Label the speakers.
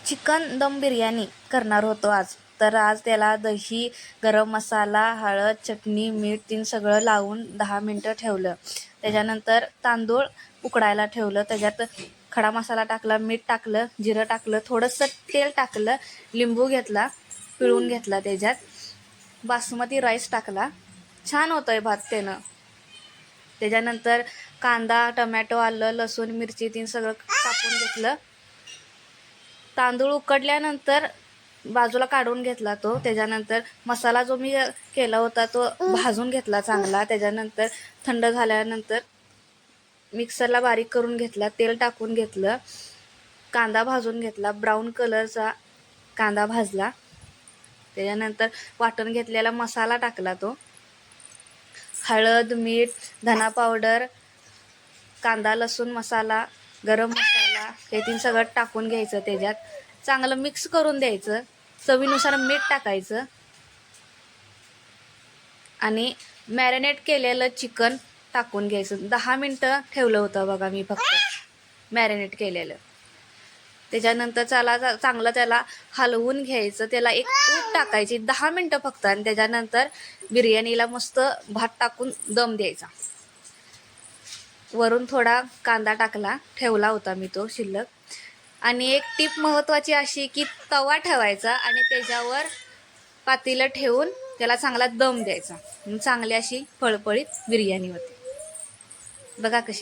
Speaker 1: Chicken दम बिर्याणी करणार होतो आज. तर आज त्याला दही, गरम मसाला, हळद, चटणी, मीठ तीन सगळं लावून 10 मिनटं ठेवलं. त्याच्यानंतर तांदूळ उकडायला ठेवलं. त्याच्यात खडा मसाला टाकला, मीठ टाकलं, जिरं टाकलं, थोडंसं तेल टाकलं, लिंबू घेतला, पिळून घेतला, त्याच्यात बासमती राईस टाकला. छान होतोय भात त्यानं. त्याच्यानंतर कांदा, टमॅटो, आलं, लसूण, मिरची तीन सगळं कापून घेतलं. तांदूळ उकडल्यानंतर बाजूला काढून घेतला तो. त्याच्यानंतर मसाला जो मी केला होता तो भाजून घेतला चांगला. त्याच्यानंतर थंड झाल्यानंतर मिक्सरला बारीक करून घेतला, तेल टाकून घेतलं, कांदा भाजून घेतला, ब्राऊन कलरचा कांदा भाजला. त्याच्यानंतर वाटून घेतलेला मसाला टाकला, तो हळद, मीठ, धना पावडर, कांदा लसूण मसाला, गरम मसाला हे तीन सगळं टाकून घ्यायचं. त्याच्यात चांगलं मिक्स करून द्यायचं. चवीनुसार मीठ टाकायचं आणि मॅरिनेट केलेलं चिकन टाकून घ्यायचं. 10 मिनटं ठेवलं होतं बघा मी फक्त मॅरिनेट केलेलं. त्याच्यानंतर चांगलं त्याला हलवून घ्यायचं. त्याला एक उब टाकायची 10 मिनटं फक्त आणि त्याच्यानंतर बिर्याणीला मस्त भात टाकून दम द्यायचा. वरून थोडा कांदा टाकला, ठेवला होता मी तो शिल्लक. आणि एक टीप महत्त्वाची अशी की तवा ठेवायचा आणि त्याच्यावर पातेलं ठेवून त्याला चांगला दम द्यायचा. चांगली अशी फळफळीत बिर्याणी होते बघा कशी.